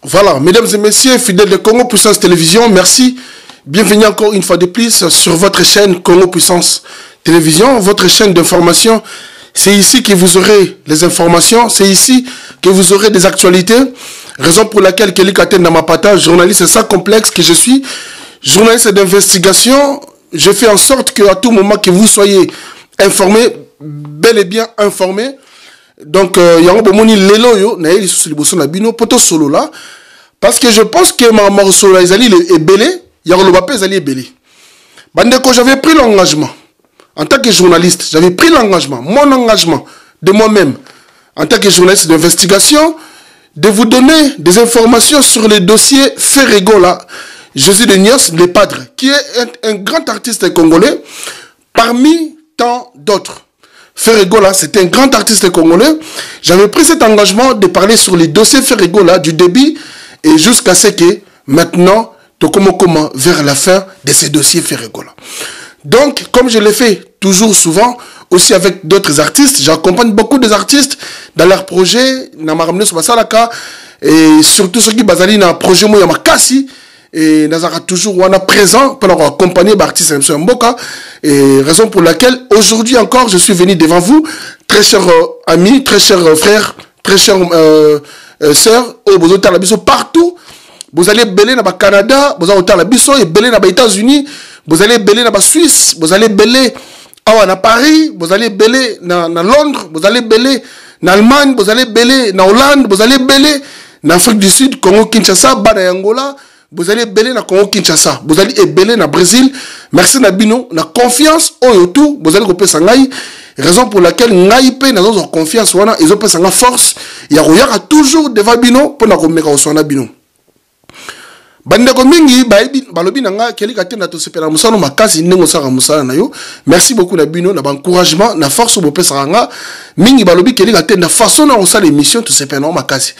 Voilà, mesdames et messieurs, fidèles de Congo Puissance Télévision, merci. Bienvenue encore une fois de plus sur votre chaîne Congo Puissance Télévision, votre chaîne d'information. C'est ici que vous aurez les informations, c'est ici que vous aurez des actualités. Raison pour laquelle Kelly Katen Namapata, journaliste sans complexe que je suis, journaliste d'investigation, je fais en sorte qu'à tout moment que vous soyez informés, bel et bien informés. Donc, il y a un peu de lelo yo, na yeli sous liboso na bino, poto solo là, parce que je pense que ma mort solo ezali est belé, il y a le bapé ezali est belé. Bandeko, j'avais pris l'engagement, en tant que journaliste, j'avais pris l'engagement, mon engagement de moi-même, en tant que journaliste d'investigation, de vous donner des informations sur le dossier Ferregola, Jésus de Nios, le padre, qui est un grand artiste congolais, parmi tant d'autres. Ferregola, c'était un grand artiste congolais. J'avais pris cet engagement de parler sur les dossiers Ferregola du début et jusqu'à ce que maintenant, comment vers la fin de ces dossiers Ferregola. Donc, comme je l'ai fait toujours souvent, aussi avec d'autres artistes, j'accompagne beaucoup des artistes dans leurs projets, et surtout ceux qui basent dans un projet Moyamakasi. Et nous sommes toujours présents pour accompagner les artistes M. Mboka. Et raison pour laquelle aujourd'hui encore je suis venu devant vous, très chers amis, très chers frères, très chers sœurs, partout. Vous allez belé dans le Canada, vous allez au Bisso, et belé dans les États-Unis, vous allez belé dans la Suisse, vous allez belé à Paris, vous allez belé dans Londres, vous allez belé en Allemagne, vous allez belé en Hollande, vous allez belé en Afrique du Sud, Congo, Kinshasa, Bana Angola. Vous allez belé na Congo Kinshasa, vous allez belé na Brésil. Merci na bino, na confiance au tout, vous allez couper sangai. Raison pour laquelle ngai pe na zo confiance wana, ils ont pe sanga force. Ya royaka toujours devant bino pour na komeka osona bino. Bandeko mingi balobi nanga Kelly Katen na to sepela musano makasi ndenge saka musana na yo. Merci beaucoup na bino na encouragement na force bo pesa nga. Mingi balobi Kelly Katen na façon na osala émission to sepela makasi.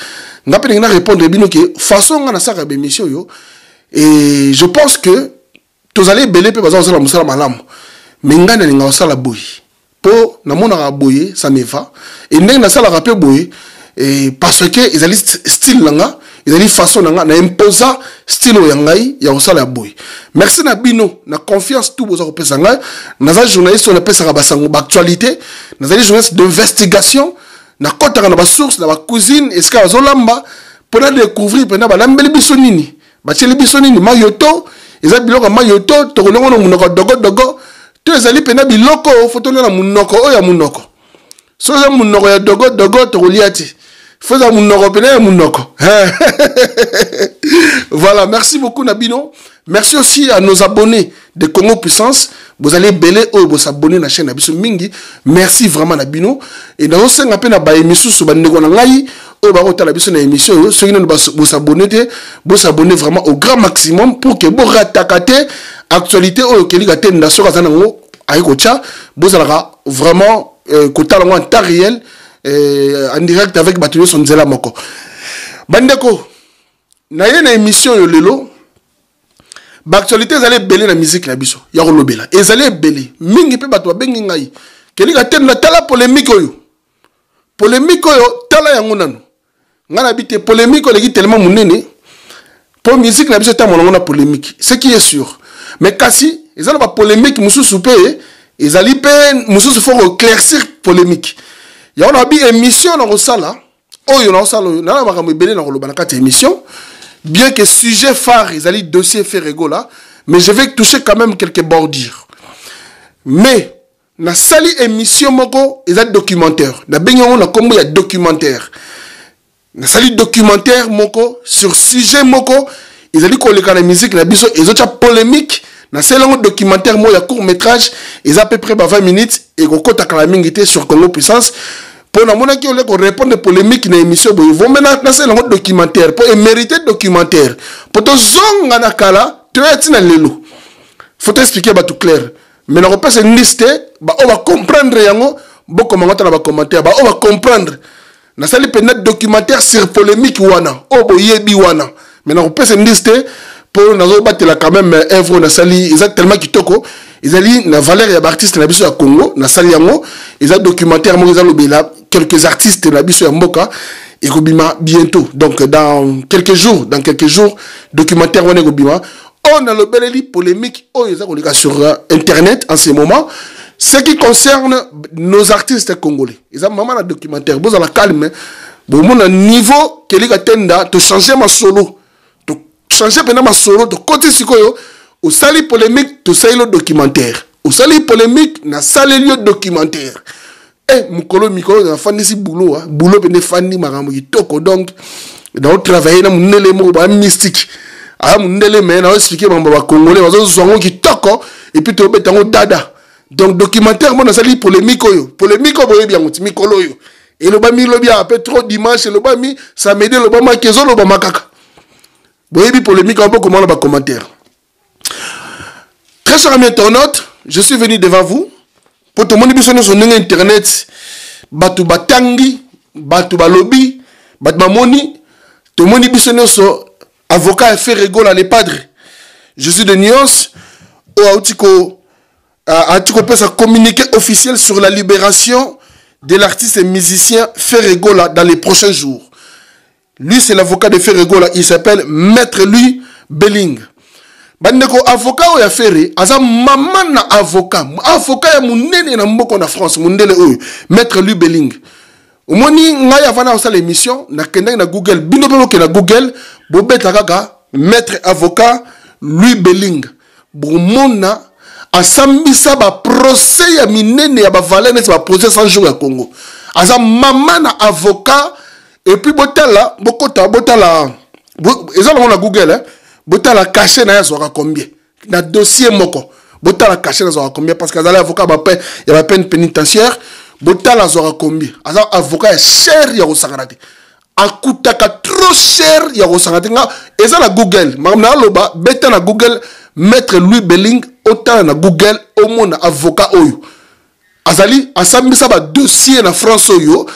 Nga pe na répondre bino que façon nga na saka émission yo et je pense que tous allez belé pe baza osala musala malamu. Mais nga na nga osala boy. Po na mona boye ça me va et ndenge na sala rapé boy et parce que ils allaient style nga ils allaient façon nga na imposa style yangai ya osala boy. Merci na bino na confiance tout boza kopesa nga na journaliste on pesa ba sango actualité na journaliste d'investigation na kota na ba source na ba cousine est-ce que bazolamba pour découvrir pendant ba lambeli biso nini ba cheli biso nini mayoto eza biloko mayoto to kolongo na munoko dogo to ezali pena biloko photo na munoko oya munoko so za munoko ya dogo to koliati faza munoko pena ya munoko. Voilà, merci beaucoup Nabino. Merci aussi à nos abonnés de Congo Puissance. Vous allez belé ou vous abonner à la chaîne Nabiso Mingi. Merci vraiment Nabino. Et dans ce qu'on a pas émission sur Bandego Nangai, ou bah on biso na émission. Ceux qui ne vous abonner vraiment au grand maximum pour que vous rattaquez actualité ou que les gars na sur Kazanango aïkocha. Vous allez vraiment côté en temps réel en direct avec Batulio Sonzela Moko. Bandeko, na yé na émission yo lelo. L'actualité, ils allaient belé la musique, la biso. Y'a relobé là. Ils allaient belé. Mingi pe batwa bengi ngai. Keli gaten na tala polémique yo. Polémique yo tala yango nanu. Ngana bité polémique le gi tellement munene. Pour musique la biso ta monongo na polémique. Ce qui est sûr. Mais kasi, ils allaient pas polémique musu soupé. Ils allaient pe musu se faut éclaircir polémique. Y'a on a bi émission na rosala. Oh yo na rosala. Na makambo belé na roloba na kati émission. Bien que sujet phare, ils allaient dossier Ferregola, mais je vais toucher quand même quelques bordures. Mais, na sali émission moko, ils ont documentaire. Na benyon na kombo ya documentaire. Na sali documentaire moko, sur sujet moko, ils allaient coller la musique, na biso, ils ont polémique. Na sali documentaire mo ya court métrage, ils ont à peu près 20 minutes, et qu'on compte à la mingité sur Congo Puissance. Pour nous répondre aux polémiques dans l'émission, ils vont maintenant faire un documentaire. Pour mériter documentaire. Pour te zonga na kala, tu es tina lelo. Faut t'expliquer tout clair. Mais on va pas se lister, on va comprendre yango, beaucoup de gens commentaire, on va comprendre. Na sali peut-être documentaire sur polémique wana, yebi wana. Mais on va pas se lister pour nous battre quand même œuvre na sali, ils ont tellement kitoko. Ils ont dit na valeur ya artiste na biso ya Congo na sali yango ils ont documentaire mo ils ont quelques artistes na biso ya mboka et Kobima bientôt. Donc dans quelques jours, documentaire on est Kobima. On a le bel polémique sur internet en ce moment. Ce qui concerne nos artistes congolais. Ils ont maman la documentaire. Vous avez la calme. Bon, mon niveau que les gars de changer ma solo, de changer pendant ma solo, de côté sikoyo, au sali polémique, de sali le documentaire. Au sali polémique, na sali le documentaire. Eh, mukolo mikolo na fandi si boulot, boulot bene fandi marambo toko donc dans travailler na munele mo ba mystique. Ah munele mais na expliquer mambo ba congolais, bazo zongo ki toko et puis to betango dada. Donc documentaire moi na sali polémique yo. Polémique boye bien muti mikolo yo. Et le bami le bien après trop dimanche le bami samedi le bama kezo le bama kaka. Boye bi polémique un peu comment le ba commentaire. Très chers amis internautes, je suis venu devant vous pour tout le monde sur internet, batu batangi, batu balobi, batu bamoni, tout le monde sur avocat et fait rigole à les padres. Je suis de Nyons, a sa communiqué officiel sur la libération de l'artiste et musicien Ferregola dans les prochains jours. Lui, c'est l'avocat de Ferregola, il s'appelle Maître Louis Belling. Bandeko avocat ou ya ferré, aza maman na avocat ya munene na mboko na France, mundele oyo, Maître Louis Belling. Omoni ngai avana osa l'émission, na kenda na Google, bino bino ke na Google, bobeta kaka Maître avocat Louis Belling. Bomona asambisa ba procès ya minene ya ba valene ba procès 100 jours ya Congo. Aza maman na avocat et puis botala, bokota botala. Ezala na Google hein. Botala caché na yazoka combien na dossier moko botala caché na yazoka combien parce que azala avocat ba peine il y a peine pénitentiaire botala yazoka combien azala avocat cher ya kosakanate akutaka trop cher ya kosakanate nga ezala Google na loba beta na Google Maître Louis Belling otala na Google omona avocat oyo azali asambisa ba dossier na France oyo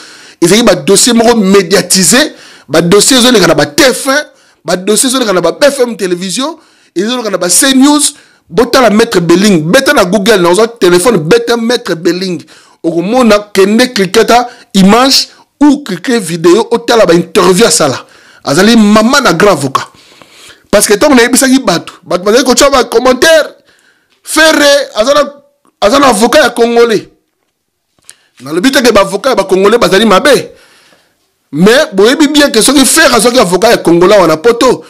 ezali ba dossier moko médiatisé ba dossier zo le kana ba TF1 ba dossier sur le BFM télévision et sur le CNews bota la Maître Belling beta na Google na un téléphone beta Maître Belling au mona kende cliquer ta image ou cliquer vidéo otala ba interview à ça là azali maman na grand avocat parce que tant on a ebisa ki batu bazali ko tshaba commentaire ferré azana avocat ya congolais na le but que ba avocat ba congolais bazali mabe. Mais boyebi bien que ce qui fait à ce qui avocat congolais on a poto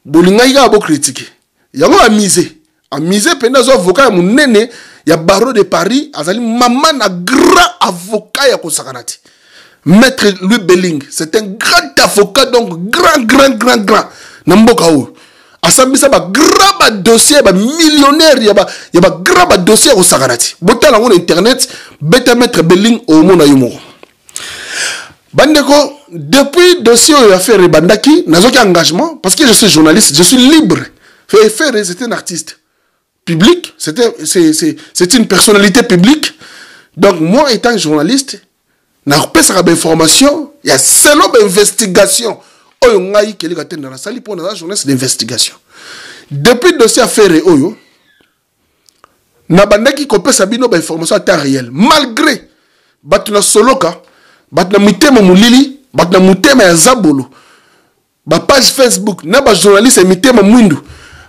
bolinga ika bo critiquer yango a miser pendant zo avocat munene ya barreau de Paris azali maman na grand avocat ya kosakanati Maître Louis Belling c'est un grand avocat donc grand na mboka o asambisa ba grand ba dossier ba millionnaire ya ba grand ba dossier kosakanati botala ngona internet beta Maître Belling au mona yumo. Bandeko, depuis dossier où il a fait Rebandaki, n'a aucun engagement, parce que je suis journaliste, je suis libre. Ferré, c'est un artiste public, c'est une personnalité publique. Donc, moi, étant journaliste, n'a pas de information, il y a seulement d'investigation. Oyo ngai keli gaten dans la salle pour la journaliste d'investigation. Depuis le dossier à Ferré, Oyo, n'a bandaki kopé sabino ba information à temps réel, malgré batuna soloka. Batna mitema mulili, batna mutema ya zabolo. Ba page Facebook, na ba journaliste mitema mwindu.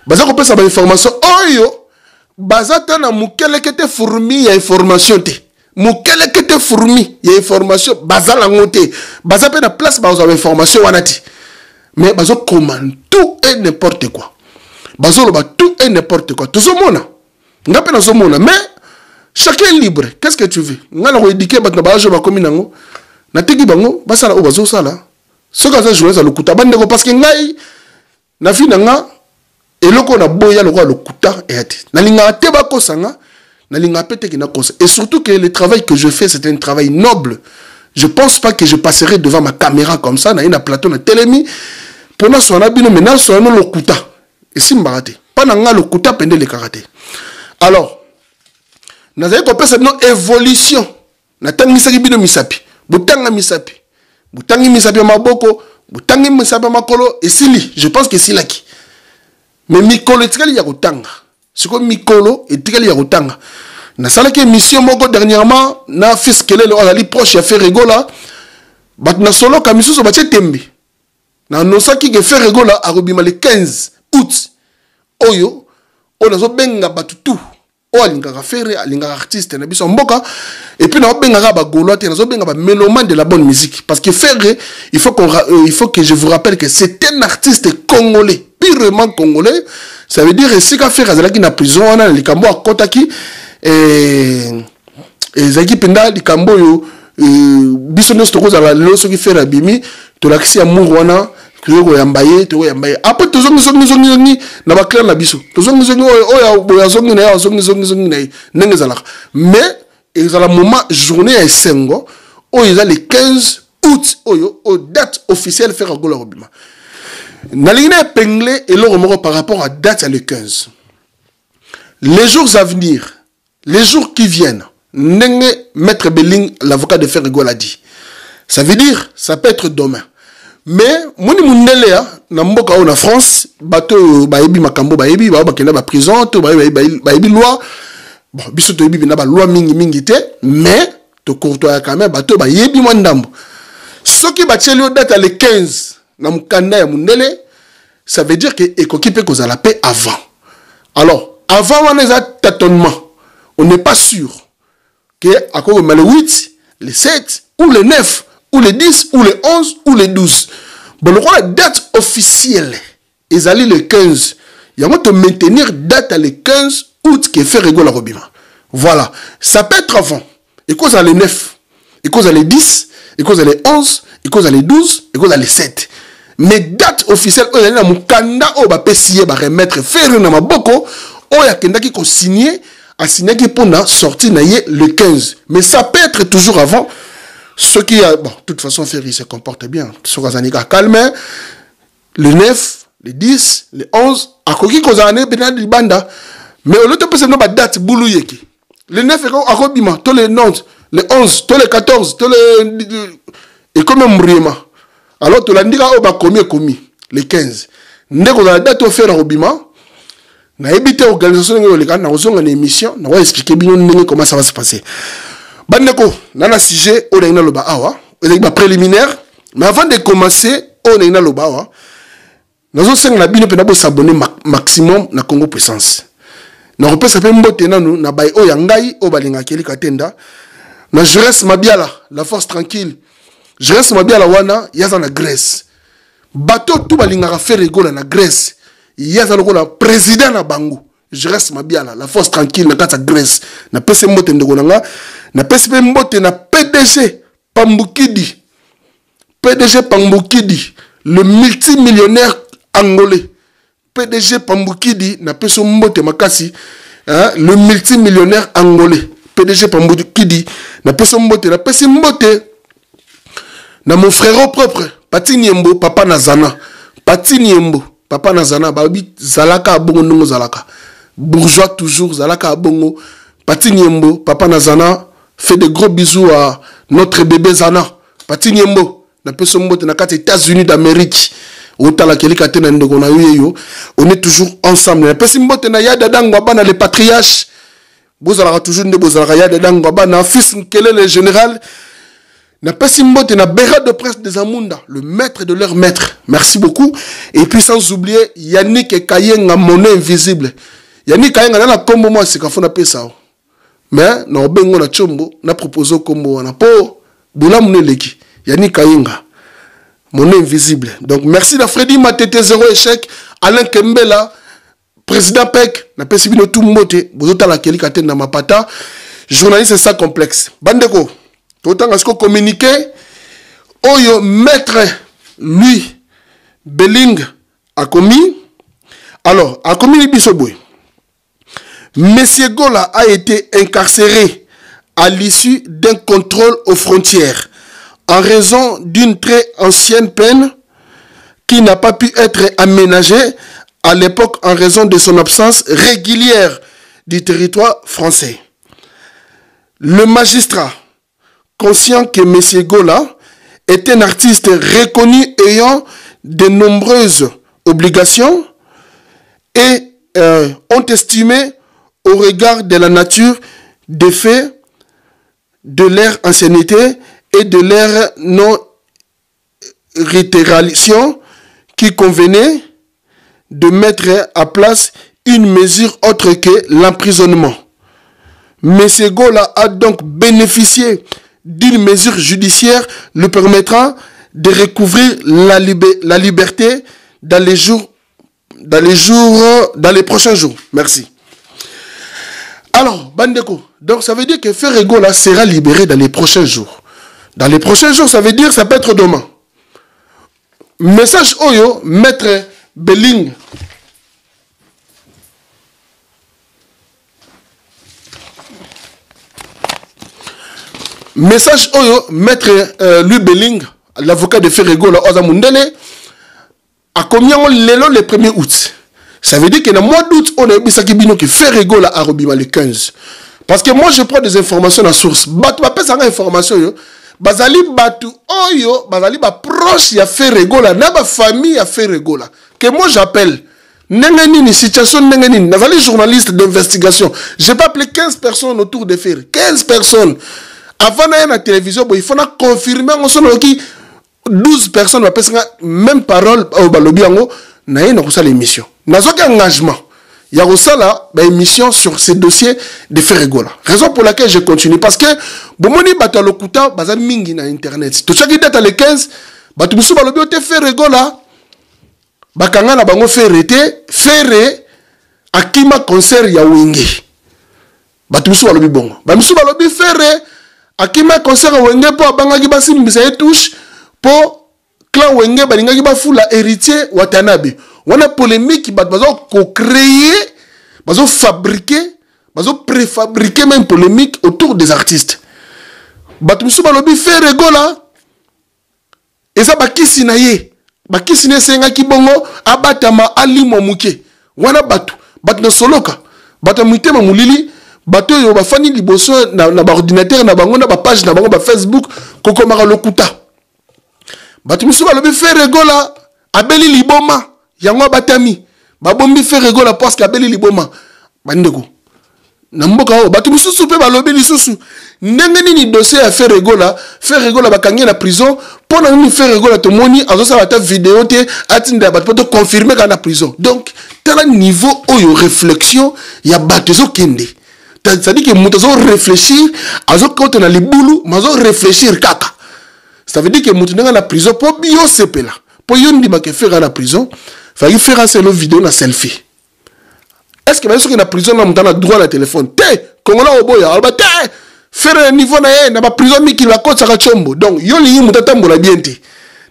Baza ko pesa ba information oyo, baza tana mukelekete fourmi ya information te. Mukelekete fourmi ya information baza la ngote. Baza pe na place baza information wanati. Mais baza commande tout et n'importe quoi. Baza lo ba tout et n'importe quoi. Tout ce monde. Nga pe na so monde, mais chacun est libre. Qu'est-ce que tu veux? Nga na ko éduquer batna ba jo ba komi nango. Na teki bango basala o bazo sala soka za journaliste lokuta bandeko parce que ngai na fina nga eloko na boya loko lokuta ete na linga te ba kosanga na linga pete ki na kosa et surtout que le travail que je fais c'est un travail noble. Je pense pas que je passerai devant ma caméra comme ça na ina plateau na telemi pour na sona bino mena sona lokuta et simbarate pas na nga lokuta pende le karaté. Alors na zai ko pesa no évolution na tangisa ki bino misapi Butanga misapi. Butangi misapi maboko. Butangi misapi makolo. Et sili. Je pense que c'est là qui. Mais mikolo etikali ya kutanga. C'est comme mikolo etikali ya kutanga. Na sala ki émission moko dernièrement. Na fils kelele on ali proche ya Ferregola. Batna solo kamisu so bache tembe. Na nosaki ke faire Gola a robima le 15 août. Oyo, on a zo benga batutu. O alingaka faire, alingaka artiste na biso mboka. Et puis na benga ba Gaulois, na zo benga ba mélomane de la bonne musique. Parce que faire, il faut que je vous rappelle que c'est un artiste congolais, purement congolais. Ça veut dire c'est qu'à faire azalaki na prison wana na likambo akotaki zaki penda likambo yo biso nyonso tokozala lelo soki faire abimi tolakisi amour wana ko yambaye to yambaye après tozongi na ba clair na biso tozongi oya zongi na ya zongi na ndenge zalaka mais ezala moment journée ya esengo oyo eza le 15 août oyo au date officielle faire Gola Robima nalingi na épinglé eloko moko par rapport à date à le 15 les jours à venir les jours qui viennent Nenge Maître Belling, l'avocat de Faire Gola dit. Ça veut dire, ça peut être demain. Mais, moni mundelea, na mboka o na France, bato baebi makambo baebi, ba bakenda ba prison, to baebi loi. Bon, biso to yebi na ba loi mingi te, mais to courtois quand même bato baebi mwandambo. Soki batieli o date le 15 na mukanda ya mundele, ça veut dire que ekoki pe kozala paix avant. Alors, avant on a tâtonnement. On n'est pas sûr. Que à quoi le 8, le 7, ou le 9, ou le 10, ou le 11, ou le 12. Bon, le la date officielle, ils allaient le 15. Il y a moyen de maintenir date à le 15 août qui fait Gola Robima. Voilà. Ça peut être avant. Et cause à le 9, et cause à le 10, et cause à le 11, et cause à le 12, et cause à le 7. Mais date officielle, on a un kanda, on va payer, on va remettre, faire une maboko, on a kenda qui signé. A signé qui pour sortir le 15. Mais ça peut être toujours avant. Ce qui a, bon, de toute façon, Ferry se comporte bien. Sur Azanika calme. Le 9, le 10, le 11. À quoi qui cause année, ben de banda. Mais au lieu de passer notre date, boulouyeki. Le 9 est à Robima. Tous les 9, le 11, tous les 14, tous les. Et comme un brima. Alors, tu l'as dit, on va commis. Le 15. N'est qu'on a la date offerte à Robima. Na évité organisation na une émission na expliquer bien comment ça va se passer. Bandeko na sujet on a loba awa, on préliminaire, mais avant de commencer on a loba awa. Nazo senga na bino pena bo s'abonner maximum na Congo Puissance. Na repesa pe mbote nanu na bay o yangai o balinga keli katenda. Na Jérès Mabiala, la force tranquille. Jérès Mabiala wana yaza na Grèce. Bateau tout balinga faire Gola na Grèce. Il y a le président na Bango. Je reste ma bien là, la force tranquille na kata Grèce. Na pese mbote ndegonanga, na pese mbote na PDG Pambukidi. PDG Pambukidi, le multimillionnaire angolais. PDG Pambukidi na pese mbote makasi, hein, le multimillionnaire angolais. PDG Pambukidi na pese mbote na mon frère propre, Pati Niembo, papa Nazana. Pati Niembo. Papa Nazana, babi Zalaka abongo nungo Zalaka. Bourgeois toujours, Zalaka abongo. Pati Niembo, Papa Nazana, fait de gros bisous à notre bébé Zana. Pati Niembo, na peso mbote na kati États-Unis d'Amérique. Otala kelika tena ndeko na yo. On est toujours ensemble. Na peso mbote na ya dadango bana le patriarche. Bozalaka toujours nde bozalaka ya dadango bana fils Nkele le général. Na Pessimbote na Béra de presse des Amunda, le maître de leur maître. Merci beaucoup. Et puis sans oublier Yannick Kayenga, monnaie invisible. Yannick Kayenga na combo moi c'est quand on a payé ça. Mais na obengo na chombo na proposé combo na po bula muneleki. Yannick Kayenga, monnaie invisible. Donc merci à Freddy Matete 0 échec, Alain Kembela, président PEC, na Pessimino tout mbote, bozota la kelika tena mapata. Journaliste c'est ça complexe. Bandeko autant est-ce qu'on communique Oyo maître lui Belling a commis. Alors a commis Bisoboy. Monsieur Gola a été incarcéré à l'issue d'un contrôle aux frontières en raison d'une très ancienne peine qui n'a pas pu être aménagée à l'époque en raison de son absence régulière du territoire français. Le magistrat, conscient que M. Gola est un artiste reconnu ayant de nombreuses obligations et ont estimé au regard de la nature des faits, de leur ancienneté et de leur réitération qui convenait de mettre à place une mesure autre que l'emprisonnement. M. Gola a donc bénéficié d'une mesure judiciaire lui permettant de recouvrir la liberté dans les prochains jours. Merci. Alors, Bandeko, donc ça veut dire que Frère Gola sera libéré dans les prochains jours. Dans les prochains jours, ça veut dire ça peut être demain. Message Oyo, Maître Belling. Message Oyo, Maître Louis Belling, l'avocat de Frère Gola, Ozamundele, a combien le 1er août. Ça veut dire que dans le mois d'août, on a eu que Frère Gola a Robima le 15. Parce que moi, je prends des informations à source. Batu, pas ça information, yo. Bazali batu oyo bazali ba proche ya Frère Gola na ba famille ya Frère Gola que moi j'appelle nengeni situation nengeni nazali journaliste d'investigation. J'ai pas appelé 15 personnes autour de Frère, 15 personnes avant d'aller à la télévision. Bon, il faut confirmer on son qui 12 personnes va passer même parole au balobi yango na yé na ko sala émission nazo ka engagement ya ko sala ba émission sur ces dossiers de Frère Gola. Raison pour laquelle je continue parce que bomoni bato lokuta baza mingi na internet to chaque date le 15 bato biso balobi te Frère Gola bakanga na bango Frère akima concert ya wenge bato biso balobi bongo ba biso balobi Frère akima concert ya wenge po abangaki basimbisa ye touche po clan wenge balingaki bafula héritier Watanabe. On a polémique, bazo créer, bazo fabriquer, bazo préfabriquer même polémique autour des artistes. Batumsu balobi Frère Gola. Et ça bakisi na ye. Bakisi ne senga ki bongo abatama ali momuke. Wana batu na soloka. Batu muitema mulili, batu yo bafani liboso na ba ordinateur na bango na ba page na bango ba Facebook koko mara lokuta. Batumsu balobi Frère Gola abeli liboma. Yango batami babombi Frère Gola parce qu'abeli liboma bandeko na mboka o batu mususu pe balobi lisusu ndenge nini dossier ya Frère Gola bakangi na prison pour na nini Frère Gola to moni azosa bata vidéo te atinda batu to confirmer ka na prison. Donc tel niveau oyo réflexion ya batu zo kende ça dit que muto zo réfléchir azo kote na libulu mazo réfléchir kaka. Ça veut dire que muto nga na prison po bio sepela po yondi ba ke faire na prison. Il faut faire une vidéo na selfie. Est-ce que vous avez une prison dans le droit à la téléphone? Kongola oboya, alba te faire un niveau na ye na ba prison mi ki la côte saka chombo. Donc yo li muta tambola bien te.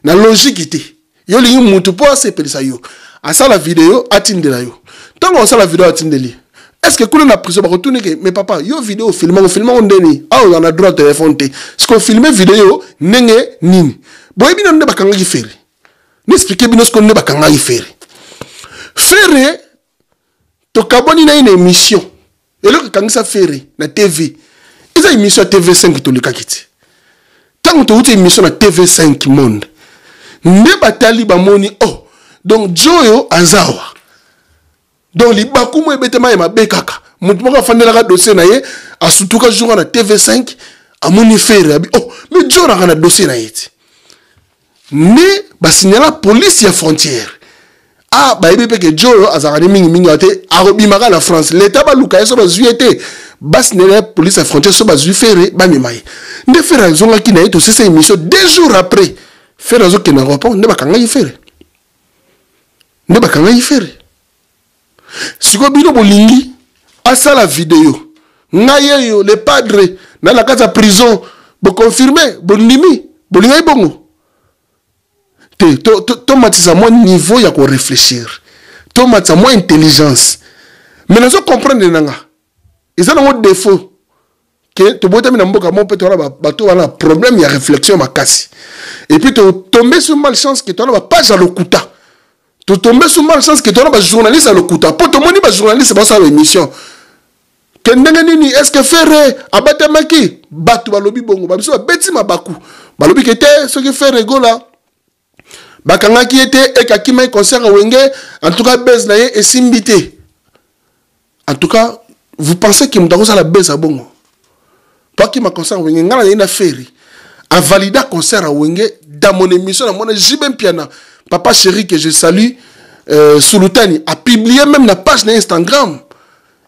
Na logique te. Yo li mutu po sepeli sa yo. Asa la vidéo atindela yo. Tant on sa la vidéo atindeli. Est-ce que quand on a prison ba retourner que mais papa, yo vidéo filmant on deni. Ah on a droit à téléphone te. Ce qu'on filmer vidéo nenge nini. Boy bino ne bakanga ki faire. N'expliquez bien ce qu'on ne bakanga ki faire. Frère, to kaboni na une émission. Et là, quand ça Frère, na TV, ils ont une émission à TV5 to le kakiti. Tant que tu as une émission à TV5 monde, ne batali ba moni oh. Donc Joyo azawa. Donc li bakumo ebetema ma bekaka. Mutu moko afandela ka dossier na ye, asutuka jour na TV5, amoni Frère abi oh, mais Joyo na dossier na ye. Ne ba signala police ya frontière. Ah, bah, il que Joe a mingi ate arobimaka la France. L'État ba luka so ba zuete. Bas ne la police à frontière so ba zu ferré ba mimai. Ne faire raison qui na eto c'est cette émission 2 jours après. Faire raison qui na répond ne ba kanga y faire. Ne ba kanga y faire. Siko bino bolingi asa la vidéo. Ngaye yo le padre na la casa prison bo confirmer bo ndimi bo lingai bongo. Tomatisa moins niveau ya ko réfléchir. Tomatisa moins intelligence. Mais nous comprendre nanga. Ils ont un défaut que to boita mina mboka mon peut bato wana problème ya réflexion makasi. Et puis to tomber sur malchance que toi na page à lokuta. To tomber sur malchance que toi na journaliste à lokuta. Pour to moni ba journaliste ba sa émission. Que ndenge nini est-ce que Frère abatamaki bato balobi bongo ba biso beti mabaku. Balobi que te ce que Frère Gola bakanga qui était et kakima concert wenge en tout cas baisse na ye et simbité. En tout cas, vous pensez que m'dako ça la baisse à bongo. Toi qui m'a concert wenge ngala na ferry a valida concert wenge dans mon émission, dans mon Jibem Piana, papa chéri que je salue, Sulutani, a publié même la page d'Instagram.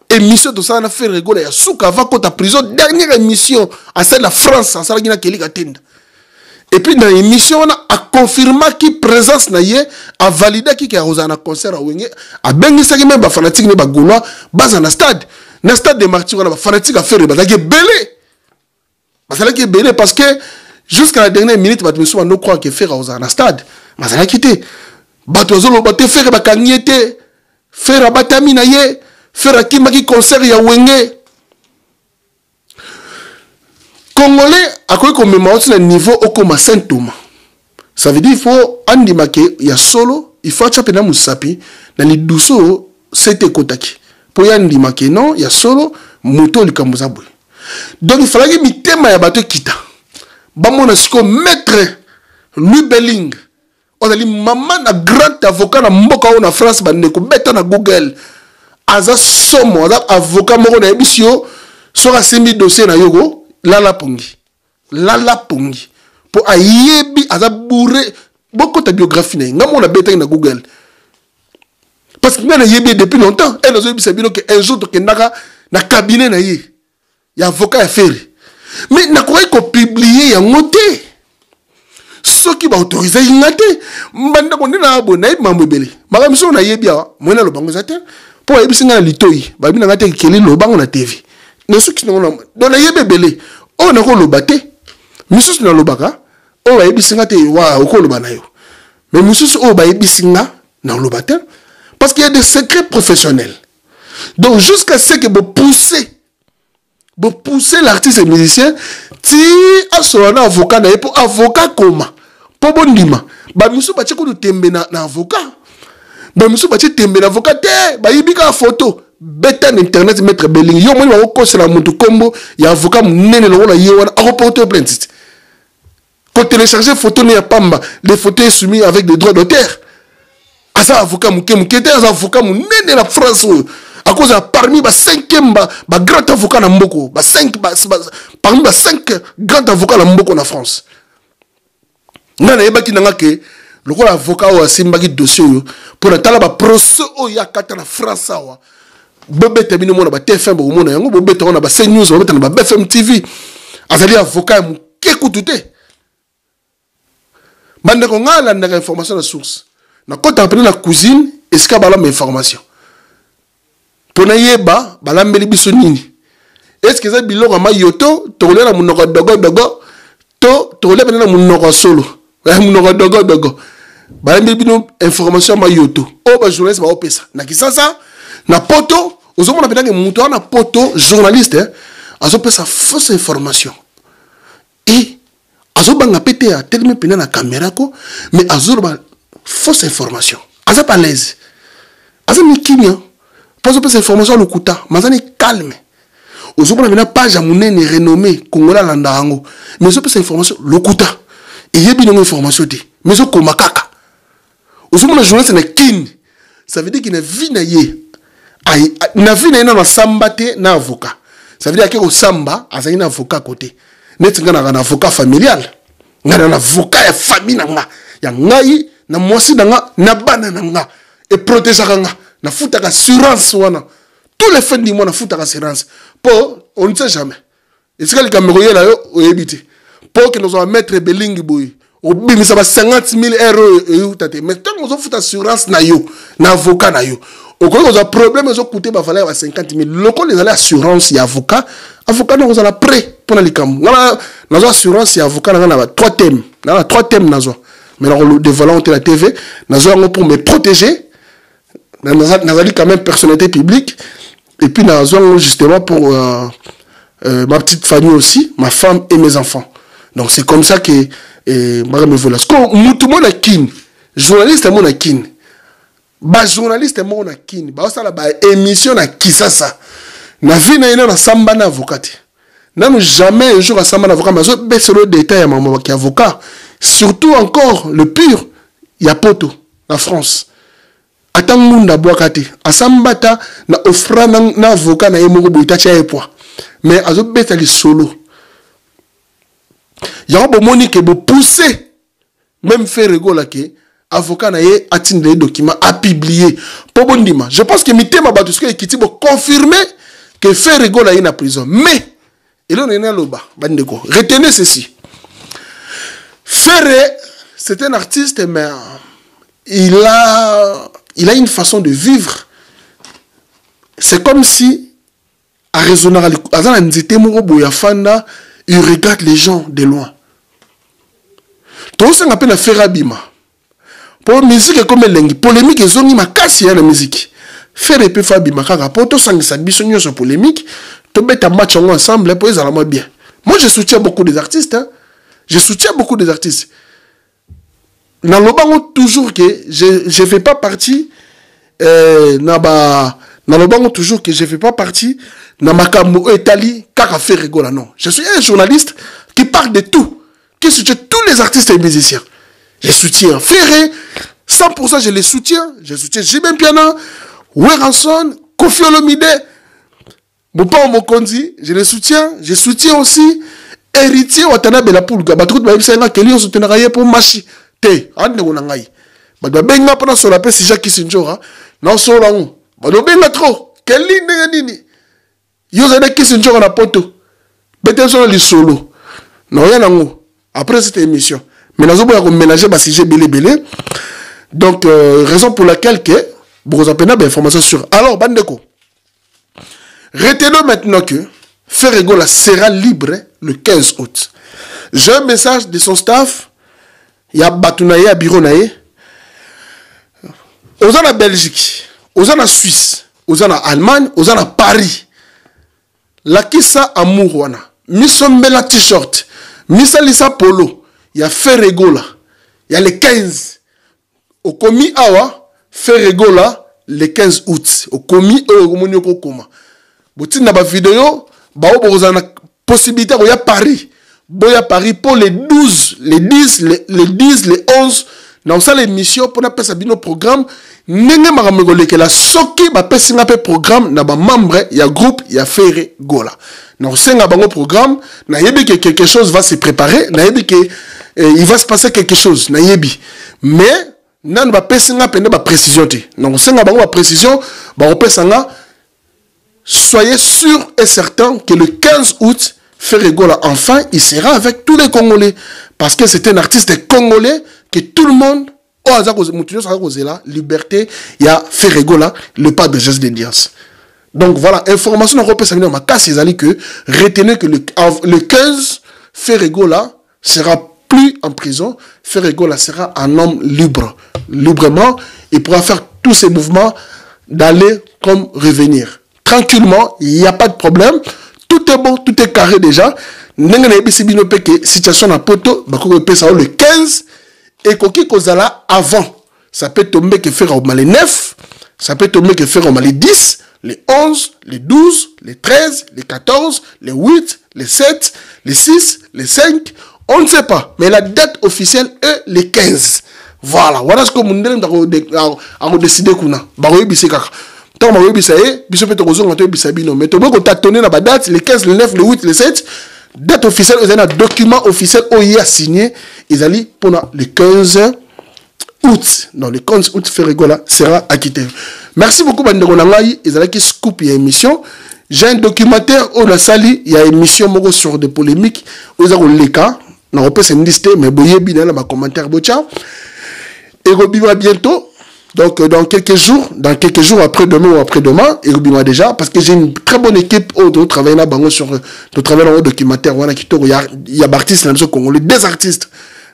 Émission de ça, on a fait rigoler. Souka va contre la prison, dernière émission, à celle de la France, à celle de la Kéli Gatenda. Et puis dans l'émission, on a confirmé qui présence naie, a validé qui a osé un concert à Wenge, a bengi ça qui même fanatique ne bagoulois, bas en stade. Dans le stade de martyrs, on a fanatique à faire, bah ça belé. Bah ça qui est belé parce que jusqu'à la dernière minute, bah tu me souviens nous croire que faire à un stade, bah ça l'a quitté. Bah tu as bah te faire bah kanyete, faire à batami naie, faire à qui concert ya Wenge. Congolais a quoi commémorer le niveau au comme Saint Thomas. Ça veut dire il faut andimake ya solo, il faut achaper na musapi na li douceau c'était kotaki. Pour y andimake non, ya solo moto likamuzabwe. Donc il fallait que mi tema ya bato kita. Ba mona siko maître Louis Belling. On a li maman na grand avocat na mboka na France ba ndeko beta na Google. Aza somo, aza avocat moko na ebisio so ka semi dossier na yogo. Lala pongi pour ayebi aza bourré beaucoup de biographie na ngamo na beta na Google parce que na yebi depuis longtemps et nous c'est bien que un jour to kendaka na cabinet na ye ya avocat affaire mais na quoi ko publier ya ngote ceux qui va autoriser ngate mbanda ko na abona e mamwebele makamiso na yebi ya mona lo bango zate pour yebi singa na litoi ba bina ngate keli lo bango na TV. Nous sommes dans la yébélé. On a colobate. Nous sommes dans le baka. On va ébisinga te wa okolobanayo. Mais nous sommes au ba ébisinga dans le bate. Parce qu'il y a des secrets professionnels. Donc jusqu'à ce que vous poussez l'artiste et musicien, si à son avocat na pour avocat comment, pour bon dima. Ba nous sommes battu ko tembe na avocat. Ba nous sommes battu tembe na avocat te. Ba yibika photo. Beta internet mettre Belling yo moni wa ko la mutu kombo ya avocat munene lo na yewana a reporter plainte ko télécharger photo ne ya pamba les photos soumis avec des droits d'auteur asa avocat mukete asa avocat munene la France à cause parmi ba 5e ba grand avocat na mboko ba 5 parmi ba 5 grand avocat na mboko na France ngana yebaki nanga ke loko avocat o asimbaki dossier yo pour tala ba procès o ya kata na France awa Bobé termine mon TFM au monde yango bobé on a CNews on a BFM TV azali avocat mu kekutute bande ko ngala ndaka information na source na kota apena na cuisine eska bala ma information pona yeba bala mbeli biso nini est-ce que ça biloko ma yoto to lela munoko dogo to lela na munoko solo munoko dogo bala mbeli bino information ma yoto o ba journaliste ba opesa na kisasa na poto ozomona pena ke muto na poto journaliste azope sa fausse information et azobanga pete a tellement pena na caméra ko mais azoba fausse information aza pas l'aise aza mikinya pas azope sa information lokuta mazani calme ozomona pena page ya munene renommé Kongola landa yango mais azope sa information lokuta et yebi no information te mais zo koma kaka ozomona journaliste na kin ça veut dire qu'il na vie na ye na vie na samba te na avocat ça veut dire que au samba azali na avocat côté neti nga na avocat familial nga na avocat ya famille na nga ya ngai na mosi na nga na bana na nga et protéger nga na futa assurance wana tous les fins du mois na futa assurance pour on ne sait jamais et c'est que le camerounais là yo ebité pour que nous on mettre Belling boy au bimi ça va 50 000 € et mais tant qu'on futa assurance na yo na avocat na yo au cas où on a problème ils ont coûté ba valeur à 50 000 local les assurance et avocat nous on a prêt pour les cam na assurance et avocat na 3 thèmes na 3 thèmes na zo mais on dévoilant la TV na zo pour me protéger na quand même personnalité publique et puis na zo justement pour ma petite famille aussi ma femme et mes enfants donc c'est comme ça que moi me voilà ce que tout le monde a kin journaliste mon a kin ba journaliste mo na kini ba sala ba émission na kisasa na vie na ina na samba na avocat na jamais un jour à samba na avocat mais baisser le détail à maman qui avocat surtout encore le pur ya poto la France attend munda boakati asambata na offra na avocat na yemo boita cha epoa mais azo beta li solo ya bo monique bo pousser même fait rigola que avocat na ye atteint les documents à publier pour bon dima. Je pense que mitema batuske ekiti bo confirmer que fait rigola est en prison. Mais il en est là bas bandeko. Retenez ceci. Ferré, c'est un artiste, mais il a une façon de vivre. C'est comme si, à raisonner, il regarde les gens de loin. Tout ça, on appelle Ferré Bima. Pour la musique, comme elle polémique, ils ont mis ma casse à la musique. Ferré peut faire Bima, car pour tout ça, ils sont polémique. Tout mettre un match ensemble, pour ça va bien. Moi, je soutiens beaucoup des artistes. Hein. Je soutiens beaucoup des artistes. Dans le banc, toujours que je ne fais pas partie. Dans le banc, toujours que je ne fais pas partie. Dans ma camo Italie, car fait rigoler. Non. Je suis un journaliste qui parle de tout. Qui soutient tous les artistes et musiciens. Je soutiens Ferré. 100% je les soutiens. Je soutiens Jibem Piana, Weranson, Kofi Olomide, Mopa Mokonzi. Je les soutiens. Je soutiens aussi. Héritier Watana Belapulga, Batrout Baïbsenga, Kelly, on soutenera pour Machi. Te, Ande Wonangai. Benga pendant sur la paix, si Jacques Kissinjora, non, sur la on. Benga trop. Kelly Nini. Yozana Kissinjora na poto. Bete sur le solo. Non, rien en après cette émission. Mais nous avons ménagé ma sujet belé. Donc, raison pour laquelle que, vous avez des informations sur. Alors, Bandeko. Retenez maintenant que Ferregola sera libre le 15 août. J'ai un message de son staff. Il y a Batounaye, à Bironaye. Aux en Belgique, aux en Suisse, aux en Allemagne, aux en Paris. La Kissa Amourwana. Missombela t-shirt. Missa Lisa polo. Il y a Ferregola. Il y a le 15. Au Komi Awa, Ferregola, le 15 août. Au Komi Awa, Koma. Boutin na ba vidéo. Bah, vous avez la possibilité de Paris. Boya Paris pour les 12, les 10, les 10, les 11. Dans ça, l'émission, pour nous faire un programme, n'est pas la soki, ba pesi un programme, na ba membre, il y a groupe, il y a Ferré Gola. Dans ça, un programme, na yebi que quelque chose va se préparer, na yebi que il va se passer quelque chose, na yebi. Mais, nan ba pesi un précision. Donc, ça, un précision, ba pesi soyez sûr et certain que le 15 août, Ferregola, enfin, il sera avec tous les Congolais. Parce que c'est un artiste congolais que tout le monde, liberté, il y a Ferregola, le pas de geste d'audience. Donc voilà, information européenne, ça veut dire que retenez que le 15, Ferregola sera plus en prison. Ferregola sera un homme libre. Librement, il pourra faire tous ses mouvements d'aller comme revenir. Tranquillement, il n'y a pas de problème. Tout est bon, tout est carré déjà. Situation na poto, le 15 et koki kozala avant. Ça peut tomber que faire au mal 9, ça peut tomber que faire au mal 10, les 11, les 12, les 13, les 14, les 8, les 7, les 6, les 5. On ne sait pas. Mais la date officielle est les 15. Voilà ce que nous avons décidé. Tant que vous savez, vous savez que vous avez mais vous avez la date, le 15, le 9, le 8, le 7. Date officielle, vous avez un document officiel qui a signé. Ils allaient pour le 15 août. Non, le 15 août, Ferregola sera acquitté. Merci beaucoup, Banderonangaï. Ils allaient qui scoop une émission. J'ai un documentaire où la sali, il y a une émission sur des polémiques. Vous avez les cas. On peut se lister, mais vous avez bien dans commentaire. Et vous bientôt. Donc, dans quelques jours après-demain ou après-demain, et oubliez-moi déjà, parce que j'ai une très bonne équipe de travailler là, sur le travail dans le documentaire, il y a artistes, des artistes,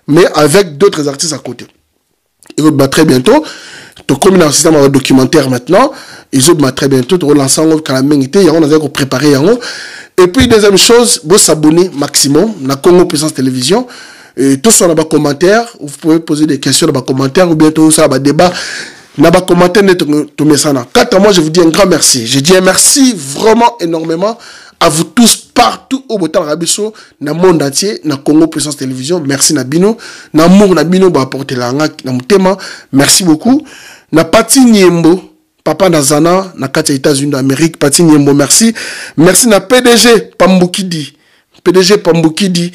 mais avec d'autres artistes à côté. Et très bientôt, comme un système de documentaire maintenant, ils ont très bientôt, relancer quand la main était, on a préparé. Et puis, deuxième chose, vous s'abonner maximum, na Congo Puissance Télévision. Et tout ça dans les commentaires, vous pouvez poser des questions dans les commentaires ou bien tout ça dans les débats. Dans les commentaires, moi, je vous dis un grand merci. Je dis un merci vraiment énormément à vous tous partout au Botan Rabiso, dans le monde entier, dans Congo Puissance Télévision. Merci Nabino. Namour Nabino va apporter la thème. Merci beaucoup. Na Pati Niembo, Papa Nazana, na Katia États-Unis d'Amérique, Pati Niembo, merci. Merci na PDG Pambukidi. PDG Pambukidi.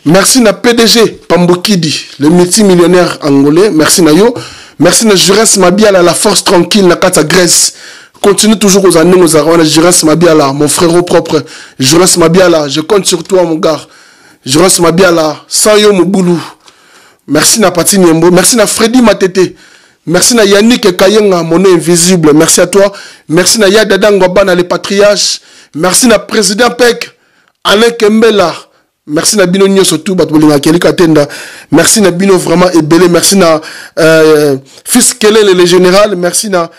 Merci na PDG Pambokidi, le multimillionnaire angolais. Merci na yo. Merci na Jurès Mabiala, la force tranquille na Kata Grèce. Continue toujours aux années, aux arômes. Jurès Mabiala, mon frérot propre. Jurès Mabiala, je compte sur toi, mon gars. Jurès Mabiala, sans yo Moboulou. Merci na Pati Niembo. Merci na Freddy Matete. Merci na Yannick Kayenga, mon nom invisible. Merci à toi. Merci na Yadada Ngobana, les patriarches. Merci na Président Pek, Alain Kembela. Merci na Bino surtout, Batbolinga Kelly Katenda. Merci na Bino vraiment ébélé. Merci na Fils Kelele, le général. Merci na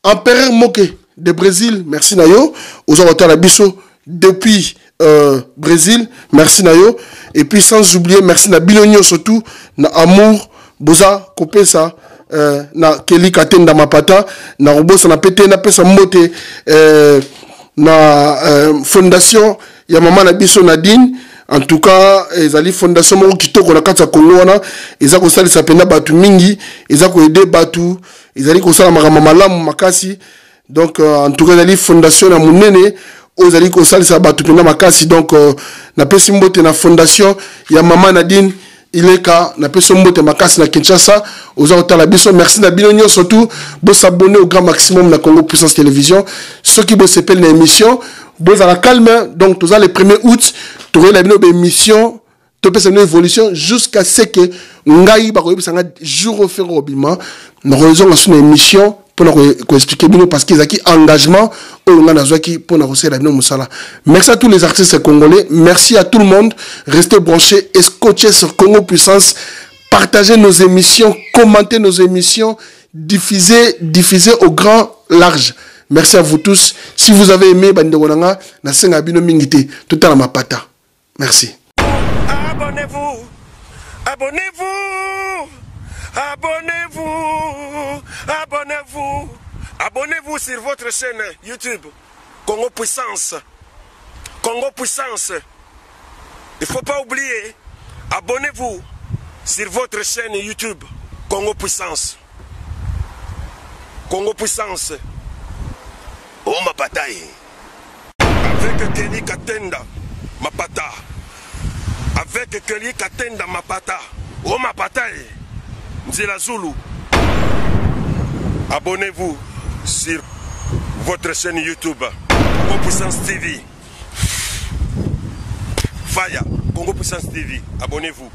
Empereur Moke de Brésil. Merci na yo. Aux auteurs la Bisso depuis Brésil. Merci na yo. Et puis sans oublier, merci na Bino surtout, na Amour, Boza, Kopesa. Na Kelly Katenda Mapata. Na Robosa na Pété, na Pesa Mote. Na fondation ya Maman na Bisso Nadine. En tout cas, les fondation moko kitoko na kati ya Congo wana, eza ko salisa pena batu mingi, eza ko aider batu, ezali ko sala makama malamu makasi. Donc en tout cas, les fondation na munene, ozali ko salisa batu pena makasi. Donc na pesi mbote na fondation ya Maman Nadine Ileka, na pesi mbote makasi na Kinshasa, oza otala biso. Merci na bino surtout, bo s'abonner au grand maximum na Congo Puissance Télévision. Ceux qui bo s'appellent l'émission, bo za la calme. Donc tous les 1er août, tu aurais la émission, tu peux faire une évolution jusqu'à ce que ngai ba ko yebisanga jour offert au bima. Nous raison sur une émission pour nous expliquer bien parce qu'ils ont qui engagement on a besoin qui pour nous recevoir la bino musala. Merci à tous les artistes congolais, merci à tout le monde. Restez branchés et scotchés sur Congo Puissance. Partagez nos émissions, commentez nos émissions, diffusez au grand large. Merci à vous tous. Si vous avez aimé Bandegonanga, na senga bino mingité, tout à la mapata. Merci. Abonnez-vous. Abonnez-vous. Abonnez-vous. Abonnez-vous. Abonnez-vous sur votre chaîne YouTube. Congo Puissance. Congo Puissance. Il ne faut pas oublier. Abonnez-vous sur votre chaîne YouTube. Congo Puissance. Congo Puissance. Oh ma bataille. Avec Kelly Katenda, ma pata. Avec Kelly Katenda, ma pata. Oh ma bataille. Nzela Zulu. Abonnez-vous sur votre chaîne YouTube. Congo Puissance TV. Faya. Congo Puissance TV. Abonnez-vous.